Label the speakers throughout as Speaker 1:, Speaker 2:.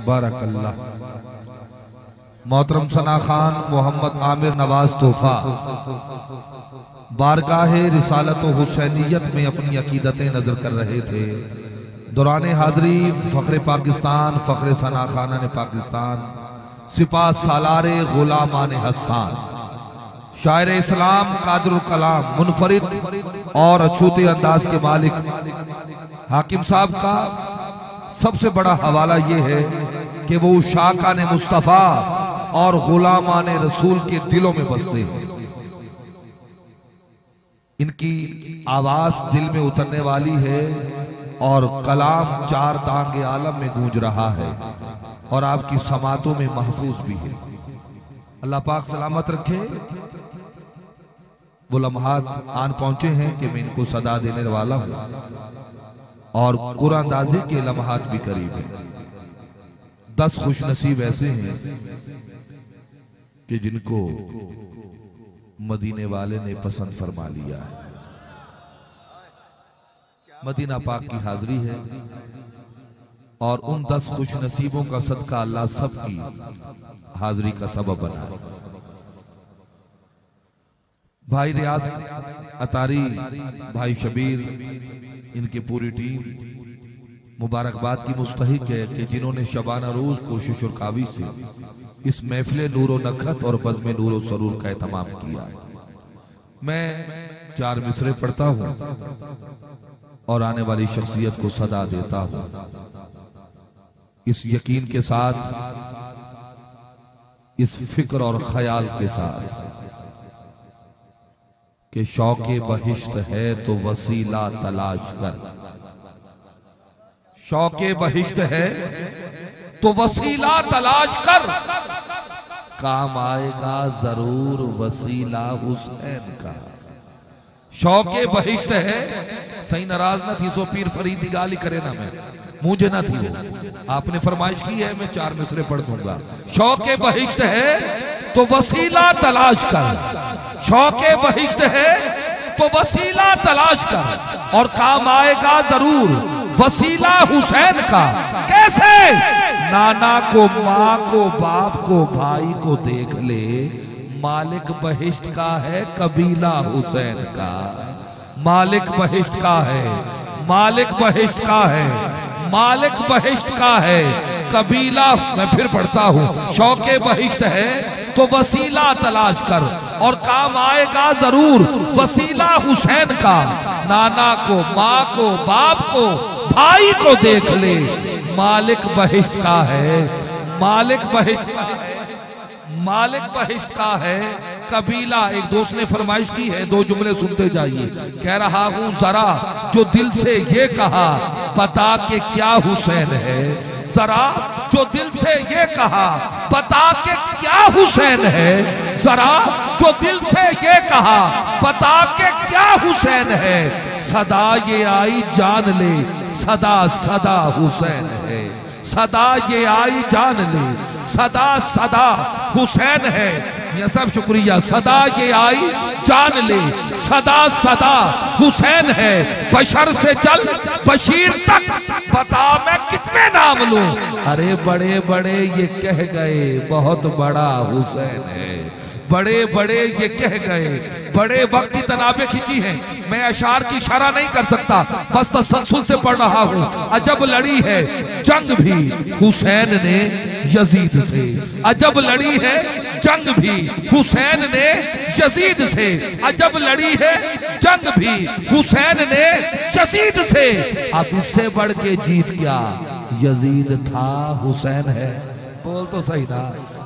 Speaker 1: बारकल्लाह। मोहतरम सना खान मोहम्मद आमिर नवाज तोहफा बारगाहे रिसालत व हुसैनियत में अपनी अकीदतें नजर कर रहे थे। दौरान हाज़री फ़ख्र पाकिस्तान फ़ख्र सना खाना ने पाकिस्तान सिपा सालारे गुलामान हसान शायर इस्लाम कादरुल कलाम मुनफरिद और अछूते अंदाज के मालिक हाकिम साहब का सबसे बड़ा हवाला ये है कि वो शाका ने मुस्तफ़ा और गुलामान रसूल के दिलों में बसते हैं। इनकी आवाज दिल में उतरने वाली है और कलाम चार दांगे आलम में गूंज रहा है और आपकी समातों में महफूज भी है। अल्लाह पाक सलामत रखे। वो लम्हात आन पहुंचे हैं कि मैं इनको सदा देने वाला हूं और कुरानंदाजी के लम्हात भी करीब है। 10 खुश नसीब ऐसे हैं कि जिनको मदीने वाले ने पसंद फरमा लिया है। मदीना पाक की हाजिरी है और उन 10 खुश नसीबों का सदका अल्लाह सबकी हाजिरी का सबब बनाए। भाई रियाज अतारी, भाई शबीर, इनकी पूरी टीम मुबारकबाद की मुस्तहिक है कि जिन्होंने शबाना रोज कोशिश और कावी से इस महफिल नूर व नखत और बज़्म नूर व सरूर का एहतमाम किया। मैं 4 मिसरे पढ़ता हूं और आने वाली शख्सियत को सदा देता हूं इस यकीन के साथ, इस फिक्र और ख्याल के साथ कि शौके बहिश्त है तो वसीला तलाश कर। शौके बहिश्त है तो वसीला तलाश कर, काम आएगा जरूर वसीला हुसैन का। शौके बहिश्त है, सही नाराज ना थी सो पीर फरीदी गाली करे ना, मैं मुझे ना थी वो, आपने फरमाइश की है मैं 4 मिसरे पढ़ दूंगा। शौके बहिश्त है तो वसीला तलाश कर, शौके बहिश्त है तो वसीला तलाश कर और काम आएगा जरूर वसीला हुसैन का। कैसे? नाना को, माँ को, बाप को, भाई को देख ले, मालिक बहिश्त का है कबीला हुसैन का। मालिक बहिश्त का है, मालिक बहिश्त का है, मालिक बहिश्त का है कबीला। मैं फिर पढ़ता हूं, शौके बहिश्त है तो वसीला तलाश कर और काम आएगा जरूर वसीला हुसैन का। नाना को, माँ को, बाप को, भाई को देख ले, मालिक बहिश्त का है, मालिक बहिश्त का है, मालिक बहिश्त का है कबीला। एक दोस्त ने फरमाइश की है, 2 जुमले सुनते जाइए। कह रहा हूं जरा जो दिल से ये कहा बता के क्या हुसैन है, जरा जो दिल से ये कहा बता के क्या हुसैन है, जरा जो दिल से ये कहा बता के क्या हुसैन है। सदा ये आई जान ले, सदा सदा हुसैन है, सदा ये आई जान ले, सदा सदा हुसैन है। ये सब शुक्रिया। सदा ये आई जान ले, सदा सदा हुसैन है। बशर से चल बशीर तक, बता मैं कितने नाम लूं। अरे बड़े बड़े ये कह गए बहुत बड़ा हुसैन है, बड़े बड़े ये कह गए। बड़े वक्त की तनाबे खींची हैं, मैं अशार की इशारा नहीं कर सकता, बस तसल्सल से पढ़ रहा हूं। अजब लड़ी है जंग भी हुसैन ने यजीद से, अजब लड़ी है जंग भी हुसैन ने यजीद से, अजब लड़ी है जंग भी हुसैन ने यजीद से। अब इससे बढ़ के जीत क्या यजीद था हुसैन है। बोल तो सही ना,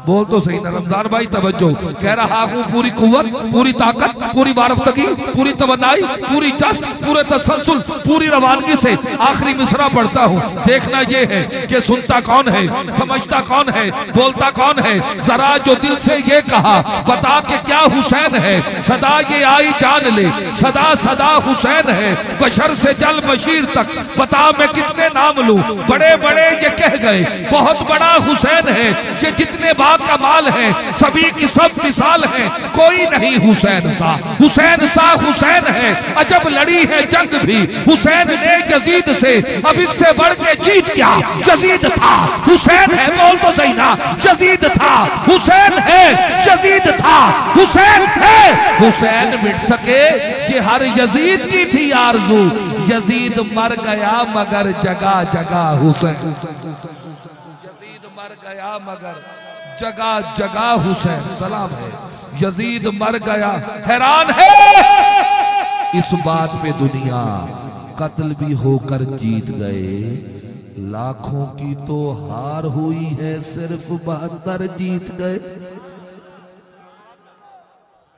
Speaker 1: बोल तो सही ना रमजान भाई, तवज्जो। कह रहा हूँ पूरी कुव्वत, पूरी ताकत, पूरी वारफ्तगी, पूरी तवन्नाई, पूरी जज्ब, पूरे तसल्सल, पूरी रवानगी से आखिरी मिसरा पढ़ता हूँ। देखना ये है कि सुनता कौन है, समझता कौन है, बोलता कौन है। जरा जो दिल से ये कहा बता के क्या हुसैन है। सदा ये आई जान ले, सदा सदा हुसैन है। बशर से जल बशीर तक, बता मैं कितने नाम लूं। बड़े बड़े ये कह गए बहुत बड़ा हुसैन हुसैन है। ये जितने बाकमाल हैं सभी की सब मिसाल है, कोई नहीं हुसैन सा। हुसैन सा हुसैन है, अजब लड़ी है जंग भी हुसैन ने यजीद से, अब इससे बढ़ के जीत क्या यजीद था। हुसैन है, बोल तो सही ना, यजीद था। हुसैन है, यजीद था। हुसैन है, हुसैन मिट सके ये हर यजीद की थी आरज़ू। यजीद मर गया मगर जगह जगह हुसैन, यजीद मर गया मगर जगह जगह हुसैन। सलाम है, यजीद मर गया। हैरान है इस बात पे दुनिया, कत्ल भी होकर जीत गए, लाखों की तो हार हुई है, सिर्फ 72 जीत गए।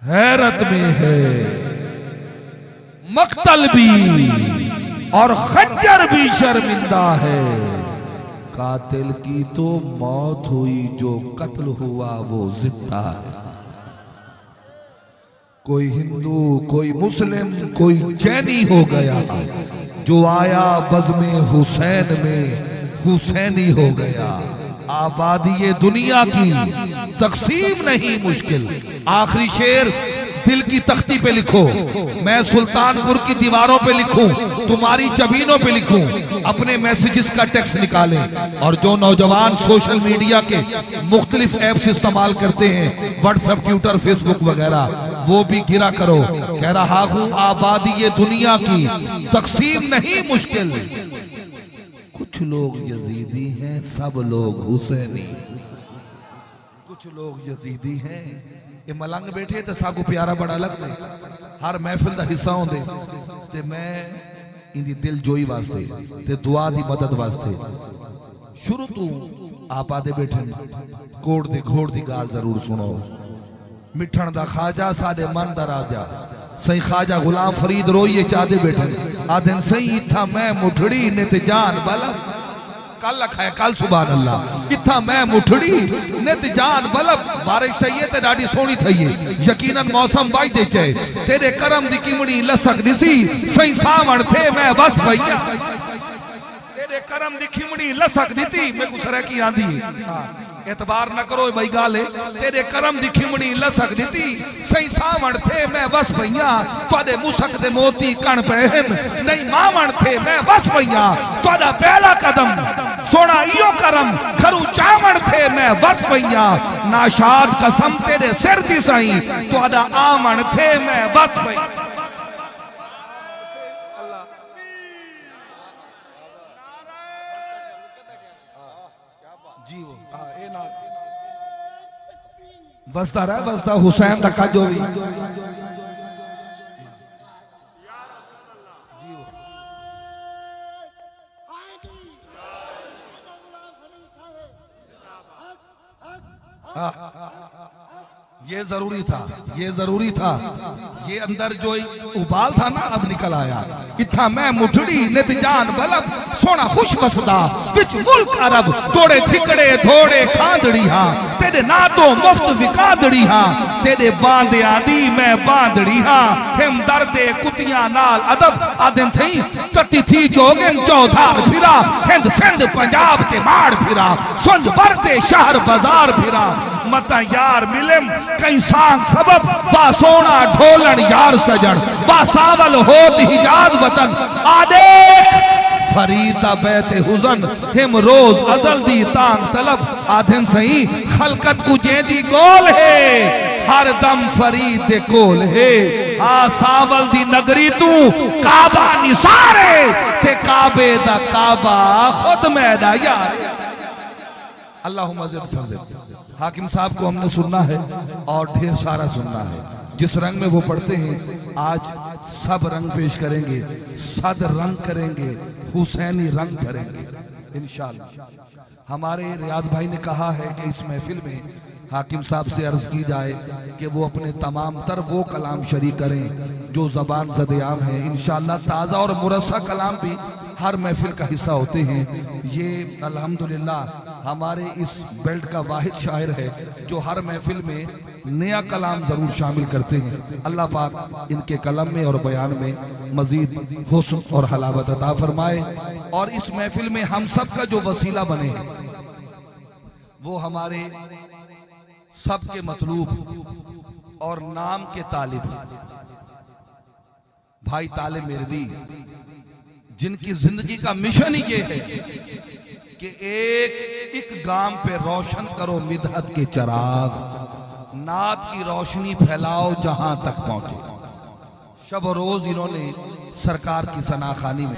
Speaker 1: हैरत में है मक्तल भी और खंजर भी शर्मिंदा है, कातिल की तो मौत हुई, जो कत्ल हुआ वो जिंदा है। कोई हिंदू, कोई मुस्लिम, कोई जैनी हो गया, जो आया बज़्मे हुसैन में हुसैनी हो गया। आबादी ये दुनिया की तकसीम नहीं मुश्किल। आखिरी शेर दिल की तख्ती पे लिखो, मैं सुल्तानपुर की दीवारों पे लिखूं, तुम्हारी जमीनों पे लिखूं, अपने मैसेजेस का टेक्स्ट निकालें। और जो नौजवान सोशल मीडिया के मुख्तलिफ ऐप्स इस्तेमाल करते हैं, व्हाट्सएप, ट्विटर, फेसबुक वगैरह, वो भी गिरा करो। कह रहा हूं आबादी ये दुनिया की तकसीम नहीं मुश्किल। कुछ लोग यजीदी हैं, सब लोग हुसैनी। कुछ लोग यजीदी हैं, ये मलंग बैठे तो सागू प्यारा बड़ा लगता है, हर महफिल का हिस्सा होंदे ते मैं इंदी दिल जोई वास्ते ते दुआ दी मदद वास्ते शुरू तू आप आदे बैठे कोट दी घोड़ दी गाल जरूर सुनो। मिठन दा खाजा साडे मन दा राजा, सही ख्वाजा गुलाम फरीद रोइए चादे बैठे, आदन सही इथा मैं मुठड़ी ने ते जान बला, कल लखा है कल सुभान अल्लाह, इथा मैं मुठड़ी ने ते जान बलब। बारिश थई ते डाडी सोहनी थई, यकीनन मौसम बाई दे चे, तेरे करम दी किमड़ी लसक दिसी, सही सावण थे मैं बस भैया, तेरे करम दी किमड़ी लसक दिती। मैं कुछ रह की आंदी एतबार न करो भाई गाले, तेरे करम दी खिमड़ी लसक दिती, सही सावण थे मैं बस भैया, तुहाडे मुसक दे मोती कण पहन, नहीं मावण थे मैं बस भैया, तुहाडा पहला कदम सोना इयो करम, खरू चावण थे मैं बस भैया, नाशाद कसम तेरे सिर दी सही, तुहाडा आमण थे मैं बस भैया। बसता रहा बसता हुसैन तक का जो भी ये जरूरी था, ये जरूरी था, ये अंदर जो उबाल था ना अब निकल आया। इथा मैं मुठड़ी नित जान बलब, सोना खुश वसदा विच मुल्क अरब, तोड़े थिकड़े थोड़े खांदड़ी हाँ, तेरे ना तो मुफ्त विकादड़ी हाँ, तेरे बांधे आदि मैं बांधड़ी हाँ, हिम दर्दे कुतियां नाल अदब, आदन थी कति थी जोगन चौधार फिरा, हिंद सिंध पंजाब के माड़ फिरा, सुन बरते शहर बाजार फिरा, मता यार मिलम कई सांग सबब, बा सोना ढोलन यार सजन, बा सावल होत हिजाज वतन, आदेख फरीदा बैते हुजन, हिम रोज अजल दी तांग तलब, आधन सही खलकत को जेदी गोल है, हर दम फरीद दे कोल है, आ सावल दी नगरी तू काबा निसारे, ते काबे दा काबा खुद मैदा यार। अल्लाहुम्मा ज़िद फज़ल। हाकिम साहब को हमने सुनना है और ढेर सारा सुनना है, जिस रंग में वो पढ़ते हैं आज सब रंग पेश करेंगे, सद रंग करेंगे, हुसैनी रंग करेंगे इंशाअल्लाह। हमारे रियाज भाई ने कहा है कि इस महफिल में हाकिम साहब से अर्ज की जाए कि वो अपने तमाम तर वो कलाम शरीक करें जो ज़बान ज़द-ए-आम है। इंशाअल्लाह ताज़ा और मुरस्सा कलाम भी हर महफिल का हिस्सा होते हैं। ये अल्हम्दुलिल्लाह हमारे इस बेल्ट का वाहिद शायर है जो हर महफिल में नया कलाम जरूर शामिल करते हैं। अल्लाह पाक इनके कलम में और बयान में मजीद हुस्न और हलावत अता फरमाए और इस महफिल में हम सब का जो वसीला बने वो हमारे सबके मतलूब और नाम के तालिब भाई ताले मिर्वी, जिनकी जिंदगी का मिशन ही ये है कि एक गांव पे रोशन करो मिदहत के चराग, नात की रोशनी फैलाओ जहां तक पहुंचे। शब रोज इन्होंने सरकार की सनाखानी में